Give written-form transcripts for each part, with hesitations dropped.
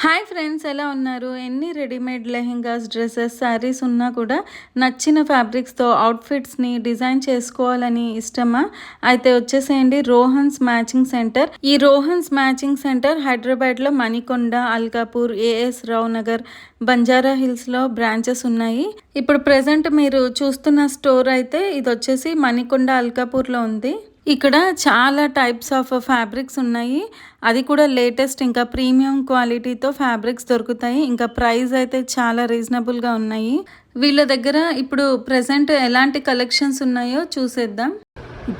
Hi friends, ఎలా ఉన్నారు? ఎన్ని రెడీమేడ్ లెహెంగాస్, డ్రెస్సెస్, శారీస్ ఉన్నా కూడా నచ్చిన ఫ్యాబ్రిక్స్తో అవుట్ఫిట్స్ని డిజైన్ చేసుకోవాలని ఇష్టమా? అయితే వచ్చేసేయండి రోహన్స్ మ్యాచింగ్ సెంటర్. ఈ రోహన్స్ మ్యాచింగ్ సెంటర్ హైదరాబాద్లో మణికొండ, అల్కాపూర్, ఏఎస్ రావు నగర్, బంజారా హిల్స్లో బ్రాంచెస్ ఉన్నాయి. ఇప్పుడు ప్రెజెంట్ మీరు చూస్తున్న స్టోర్ అయితే ఇది వచ్చేసి మణికొండ, అల్కాపూర్లో ఉంది. ఇక్కడ చాలా టైప్స్ ఆఫ్ ఫ్యాబ్రిక్స్ ఉన్నాయి. అది కూడా లేటెస్ట్ ఇంకా ప్రీమియం క్వాలిటీతో ఫ్యాబ్రిక్స్ దొరుకుతాయి. ఇంకా ప్రైస్ అయితే చాలా రీజనబుల్గా ఉన్నాయి. వీళ్ళ దగ్గర ఇప్పుడు ప్రెసెంట్ ఎలాంటి కలెక్షన్స్ ఉన్నాయో చూసేద్దాం.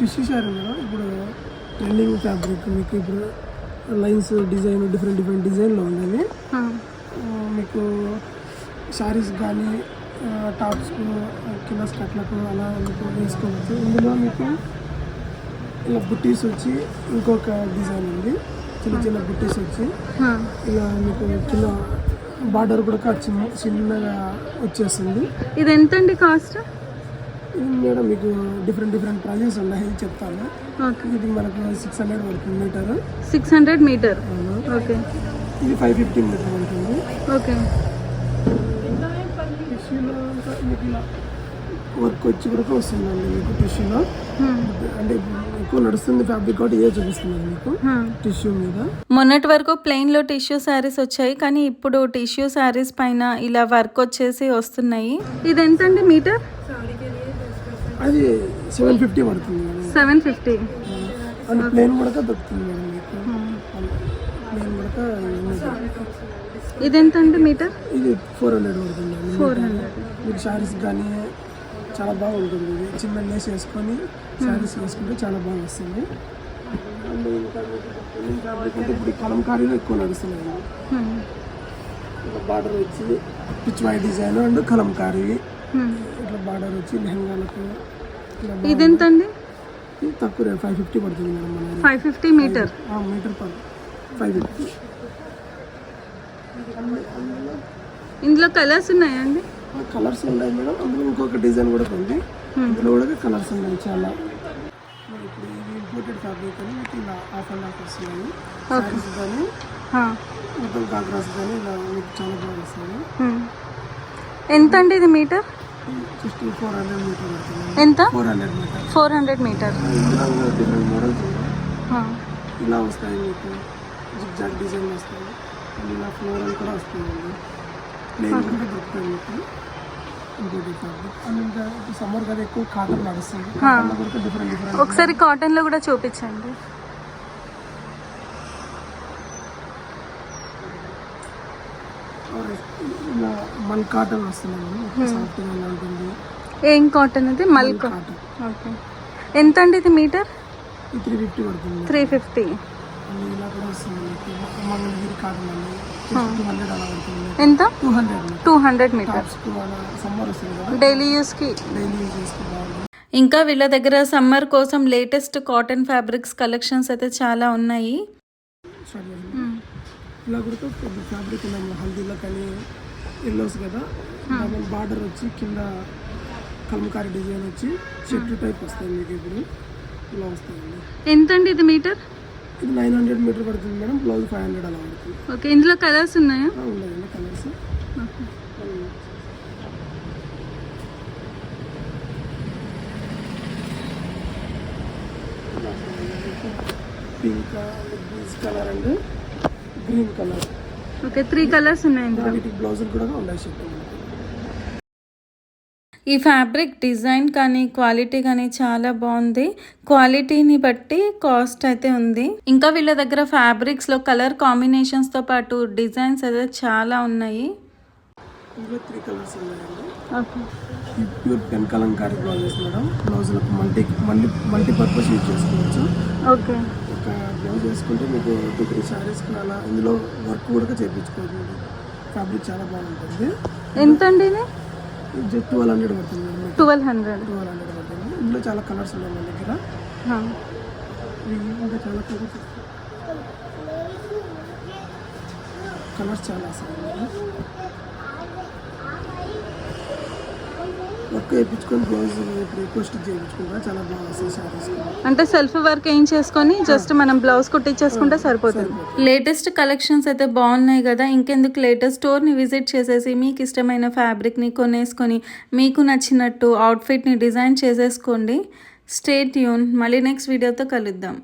టిష్యూ శారీ ఇప్పుడు ట్రెండింగ్ ఫ్యాబ్రిక్ మీకు ఇప్పుడు లైన్స్ డిజైన్ డిఫరెంట్ డిజైన్లో ఉండాలి. మీకు శారీస్ కానీ టాప్స్ కింద స్కట్లకు అలా మీకు వేసుకోవచ్చు. ఇందులో మీకు ఇలా బుట్టీస్ వచ్చి ఇంకొక డిజైన్ ఉంది, చిన్న బుట్టీస్ వచ్చి ఇలా మీకు కింద బార్డర్ కూడా చిన్నగా వచ్చేస్తుంది. ఇది ఎంతండి కాస్ట్? ఇది మేడం మీకు డిఫరెంట్ ప్రైజెస్ ఉన్నాయి, చెప్తాను. ఇది మనకు 600 పడుతుంది మీటర్. 600 మీటర్. ఓకే. ఇది 550 మీటర్ ఉంటుంది. ఓకే. టిష్యూలో మీకు ఇలా వర్క్ వచ్చి కూడా వస్తుందండి మీకు టిష్యూలో. అంటే ఎక్కువ నడుస్తుంది ఫ్యాబ్రిక్ కాబట్టి ఇదే చూపిస్తున్నాను మీకు టిష్యూ మీద. మొన్నటి వరకు ప్లెయిన్ లో టిష్యూ శారీస్ వచ్చాయి, కానీ ఇప్పుడు టిష్యూ శారీస్ పైన ఇలా వర్క్ వచ్చేసి వస్తున్నాయి. ఇది ఎంతండి మీటర్? అది 750 పడుతుంది. 750. అంటే ప్లెయిన్ కూడా దొరుకుతుంది మేడం మీకు. ప్లెయిన్ కూడా ఇది ఎంతండి మీటర్? ఇది 400 పడుతుంది. 400. మీకు శారీస్ కానీ చాలా బాగుంటుంది. ఇది చిన్న లేస్ వేసుకొని శారీస్ వేసుకుంటే చాలా బాగా వస్తుంది. అండ్ ఇంకా ఫ్యాబ్రిక్ అంటే ఇప్పుడు కలంకారీలో ఎక్కువ నడుస్తున్నాయి. బార్డర్ వచ్చి Pichwai design and Kalamkari ఇట్లా బార్డర్ వచ్చి లెహంగాలకు. ఇది ఎంతండి? ఇది తక్కువ రేట్ 550 పడుతుంది మేడం. 550 మీటర్. Metre per 550. ఇందులో కలర్స్ ఉన్నాయండి? కలర్స్ ఉన్నాయి మేడం. అందులో ఇంకొక డిజైన్ కూడా ఉంది. ఇందులో కూడా కలర్స్ ఉన్నాయి చాలా. ఇప్పుడు ఇది ఇంపోర్టెడ్ ఫ్యాబ్రిక్ అని మీకు ఇలా ఆఫ్ అండ్ ఆఫ్ వస్తున్నాయి. శారీస్ కానీ మొత్తం కాగ్రాస్ కానీ ఇలా మీకు చాలా బాగా వస్తుంది. ఎంత అండి ఇది మీటర్? 400 మీటర్ పడుతుంది. ఎంత? 400 మీటర్. 400 మీటర్. డిఫరెంట్ మోడల్స్ ఇలా వస్తాయి మీకు. జిగ్జాగ్ డిజైన్ వస్తాయి. ఇలా ఫ్లోరల్ కూడా వస్తాయండి. ప్లెయిన్ కూడా దొరుకుతాయి మీకు. సమ్మర్ కదా ఎక్కువ కాటన్ నడుస్తుంది. డిఫరెంట్ ఒకసారి కాటన్ లో కూడా చూపించండి. ఇలా మల్ కాటన్ వస్తుంది, సాఫ్ట్గా ఉంటుంది. ఏం కాటన్ అది? మల్ కాటన్. ఓకే. ఎంత అండి ఇది మీటర్? 350 పడుతుంది. 350. ఇలా కూడా వస్తుంది మంగళగిరి కాటన్ అండి. 200 అలా పడుతుంది. ఎంత? 200 మీటర్. మీటర్. సమ్మర్ వస్తుంది కదా, డైలీ యూస్ కి బాగుంది. ఇంకా వీళ్ళ దగ్గర సమ్మర్ కోసం లేటెస్ట్ కాటన్ ఫ్యాబ్రిక్స్ కలెక్షన్స్ అయితే చాలా ఉన్నాయి. ఇలా కూడా ఫ్యాబ్రిక్ హల్దీలో కానీ ఎల్లోస్ కదా, బార్డర్ వచ్చి కింద కలంకారీ డిజైన్ వచ్చి షర్ట్ టైప్ వస్తుంది మీకు. ఇప్పుడు ఇలా వస్తుందండి. ఎంత అండి ఇది మీటర్? ఇది 900 మీటర్ పడుతుంది మేడం. బ్లౌజ్ 500 అలా పడుతుంది. ఓకే. ఇందులో కలర్స్ ఉన్నాయా? ఉన్నాయండి colours. Pink, green colour and green colour. Okay. 3 colours ఉన్నాయి ఇందులో. వీటికి బ్లౌజులు కూడా ఉన్నాయి షర్ట్. ఈ ఫ్యాబ్రిక్ డిజైన్ కానీ క్వాలిటీ కానీ చాలా బాగుంది. క్వాలిటీని బట్టి కాస్ట్ అయితే ఉంది. ఇంకా వీళ్ళ దగ్గర ఫ్యాబ్రిక్స్లో కలర్ కాంబినేషన్స్తో పాటు డిజైన్స్ అయితే చాలా ఉన్నాయి. ఇందులో 3 కలర్స్ ఉన్నాయండి. ఓకే. ఈ pure pen Kalamkari blouses madam. బ్లౌజులకు మల్టీపర్పస్ యూజ్ చేసుకోవచ్చు. ఓకే. ఒక బ్లౌజ్ వేసుకుంటే మీకు 2-3 శారీస్కి అలా ఇందులో వర్క్ కూడా చేయించుకోవచ్చు. ఫ్యాబ్రిక్ చాలా బాగుంటుంది. ఎంత అండి ఇది? 1200 పడుతుంది. 1200 పడుతుంది. ఇందులో చాలా కలర్స్ ఉన్నాయి మన దగ్గర. ఇంకా చాలా కలర్స్ చాలా వస్తాయి. వర్క్ వేయించుకొని బ్లౌజ్ ఇప్పుడు ఎక్కువ స్టిచ్ చేయించుకుంటా, చాలా బాగా వస్తాయి శారీస్. అంటే సెల్ఫ్ వర్క్ ఏం చేసుకొని జస్ట్ మనం బ్లౌజ్ కుట్టించేసుకుంటే సరిపోతుంది. లేటెస్ట్ కలెక్షన్స్ అయితే బాగున్నాయి కదా, ఇంకెందుకు లేటెస్ట్ స్టోర్ని విజిట్ చేసేసి మీకు ఇష్టమైన ఫ్యాబ్రిక్ని కొనేసుకొని మీకు నచ్చినట్టు అవుట్ఫిట్ని డిజైన్ చేసేసుకోండి. స్టే ట్యూన్, మళ్ళీ నెక్స్ట్ వీడియోతో కలుద్దాం.